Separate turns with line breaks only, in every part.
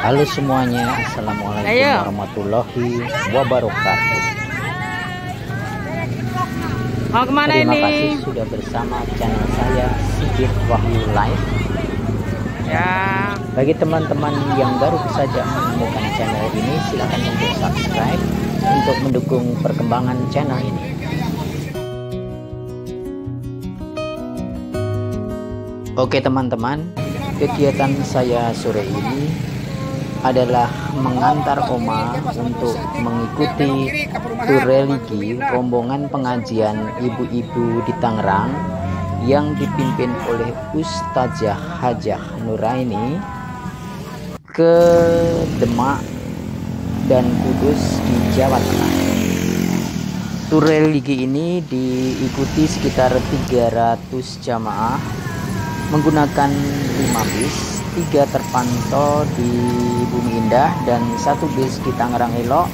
Halo semuanya, Assalamualaikum warahmatullahi wabarakatuh.
Mau kemana
Terima
ini?
kasih sudah bersama channel saya Sigit Wahyu Live.
Ya.
Bagi teman-teman yang baru saja menemukan channel ini, silakan untuk subscribe untuk mendukung perkembangan channel ini. Oke teman-teman, kegiatan saya sore ini adalah mengantar Oma untuk mengikuti tur religi rombongan pengajian ibu-ibu di Tangerang yang dipimpin oleh Ustazah Hajah Nuraini ke Demak dan Kudus di Jawa Tengah. Tur religi ini diikuti sekitar 300 jamaah menggunakan 5 bis, 3 terpantau di Bumi Indah dan 1 bis di Tangerang Elok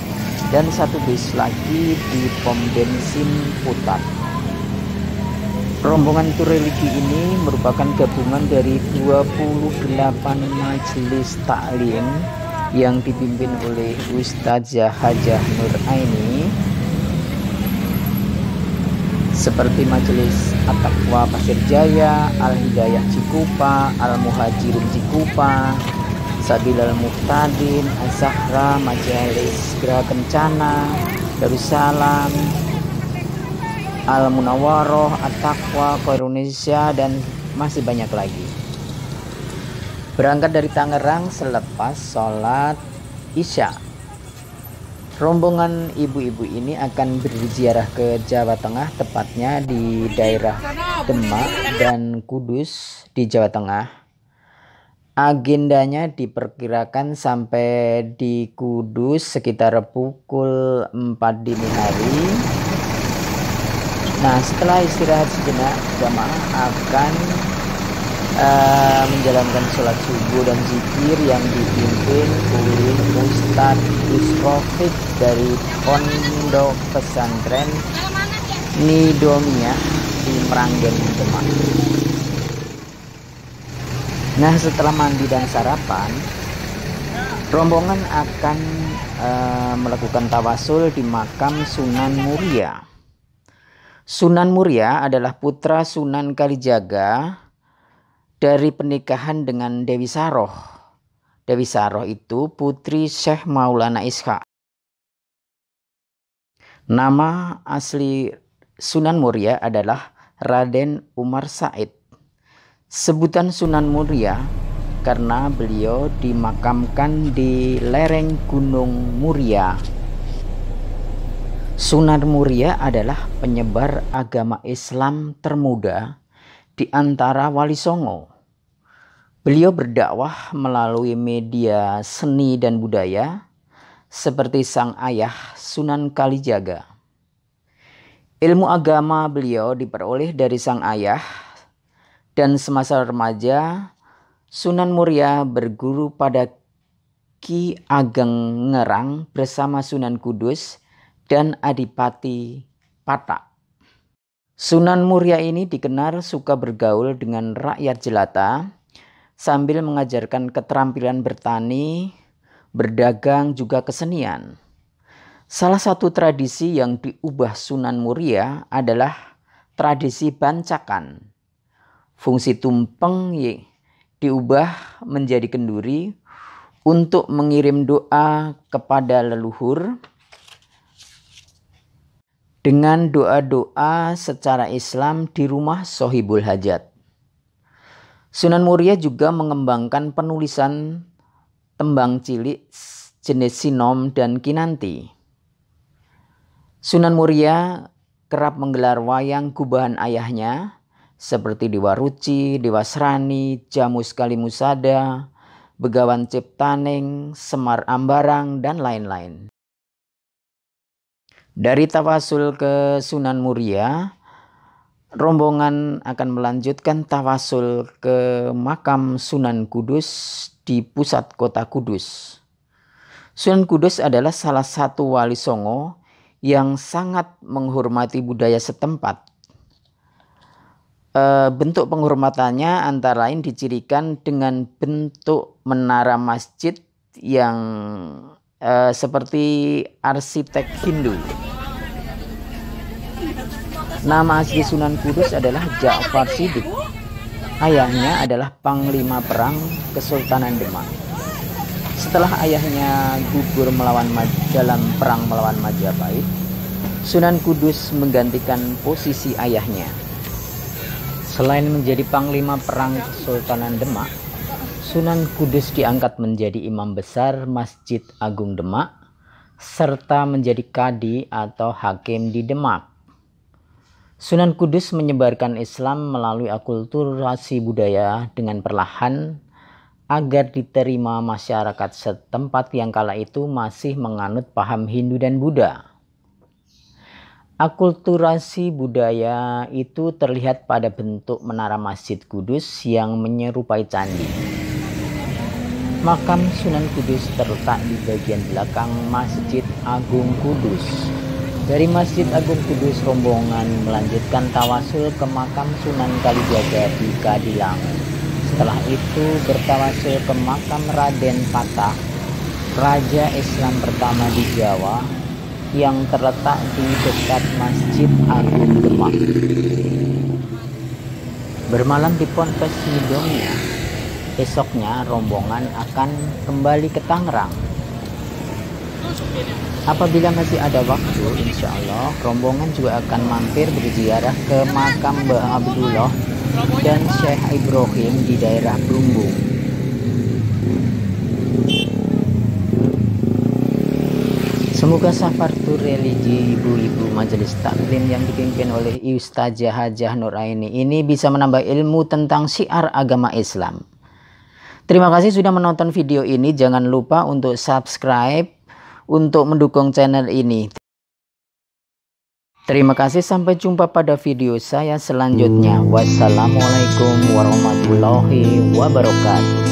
dan 1 bis lagi di pom bensin Putat. Rombongan tur religi ini merupakan gabungan dari 28 majelis taklim yang dipimpin oleh Ustazah Hajah Nuraini, seperti Majelis At-Taqwa Pasir Jaya, Al-Hidayah Cikupa, Al-Muhajirin Cikupa, Sabilal Muhtadin, Az-Zahra, Majelis Gera Kencana, Darussalam, Al-Munawwaroh, At-Taqwa, Khairun Indonesia, dan masih banyak lagi. Berangkat dari Tangerang selepas sholat Isya. Rombongan ibu-ibu ini akan berziarah ke Jawa Tengah, tepatnya di daerah Demak dan Kudus di Jawa Tengah. Agendanya diperkirakan sampai di Kudus sekitar pukul 4 dini hari. Nah, setelah istirahat sejenak, jamaah akan menjalankan sholat subuh dan zikir yang dipimpin oleh Ustadz Usrofik dari Pondok Pesantren Nidomia di Meranggen, Demak. Nah, setelah mandi dan sarapan, rombongan akan melakukan tawasul di makam Sunan Muria. Sunan Muria adalah putra Sunan Kalijaga dari pernikahan dengan Dewi Saroh. Dewi Saroh itu putri Syekh Maulana Ishaq. Nama asli Sunan Muria adalah Raden Umar Said. Sebutan Sunan Muria karena beliau dimakamkan di lereng Gunung Muria. Sunan Muria adalah penyebar agama Islam termuda di antara Wali Songo. Beliau berdakwah melalui media seni dan budaya seperti sang ayah Sunan Kalijaga. Ilmu agama beliau diperoleh dari sang ayah, dan semasa remaja Sunan Muria berguru pada Ki Ageng Ngerang bersama Sunan Kudus dan Adipati Patak. Sunan Muria ini dikenal suka bergaul dengan rakyat jelata sambil mengajarkan keterampilan bertani, berdagang, juga kesenian. Salah satu tradisi yang diubah Sunan Muria adalah tradisi bancakan. Fungsi tumpeng diubah menjadi kenduri untuk mengirim doa kepada leluhur dengan doa-doa secara Islam di rumah Sohibul Hajat. Sunan Muria juga mengembangkan penulisan tembang cilik jenis sinom dan kinanti. Sunan Muria kerap menggelar wayang gubahan ayahnya seperti Dewa Ruci, Dewa Srani, Jamus Kalimusada, Begawan Ciptaneng, Semar Ambarang, dan lain-lain. Dari tawasul ke Sunan Muria, rombongan akan melanjutkan tawasul ke makam Sunan Kudus di pusat kota Kudus. Sunan Kudus adalah salah satu wali Songo yang sangat menghormati budaya setempat. Bentuk penghormatannya antara lain dicirikan dengan bentuk menara masjid yang seperti arsitek Hindu. Nama asli Sunan Kudus adalah Ja'far Shiddiq. Ayahnya adalah Panglima Perang Kesultanan Demak. Setelah ayahnya gugur dalam perang melawan Majapahit, Sunan Kudus menggantikan posisi ayahnya. Selain menjadi Panglima Perang Kesultanan Demak, Sunan Kudus diangkat menjadi imam besar Masjid Agung Demak, serta menjadi kadi atau hakim di Demak. Sunan Kudus menyebarkan Islam melalui akulturasi budaya dengan perlahan agar diterima masyarakat setempat yang kala itu masih menganut paham Hindu dan Buddha. Akulturasi budaya itu terlihat pada bentuk menara Masjid Kudus yang menyerupai candi. Makam Sunan Kudus terletak di bagian belakang Masjid Agung Kudus. Dari Masjid Agung Kudus, rombongan melanjutkan tawasul ke makam Sunan Kalijaga di Kadilang. Setelah itu bertawasul ke makam Raden Patah, Raja Islam pertama di Jawa, yang terletak di dekat Masjid Agung Demak. Bermalam di Ponpes Midongnya. Besoknya rombongan akan kembali ke Tangerang. Apabila masih ada waktu, insya Allah rombongan juga akan mampir berziarah ke makam Mbah Abdullah dan Syekh Ibrahim di daerah Brumbung. Semoga safartur religi ibu-ibu majelis taklim yang dipimpin oleh Ustazah Hajah Nuraini ini bisa menambah ilmu tentang syiar agama Islam. Terima kasih sudah menonton video ini. Jangan lupa untuk subscribe untuk mendukung channel ini. Terima kasih, sampai jumpa pada video saya selanjutnya. Wassalamualaikum warahmatullahi wabarakatuh.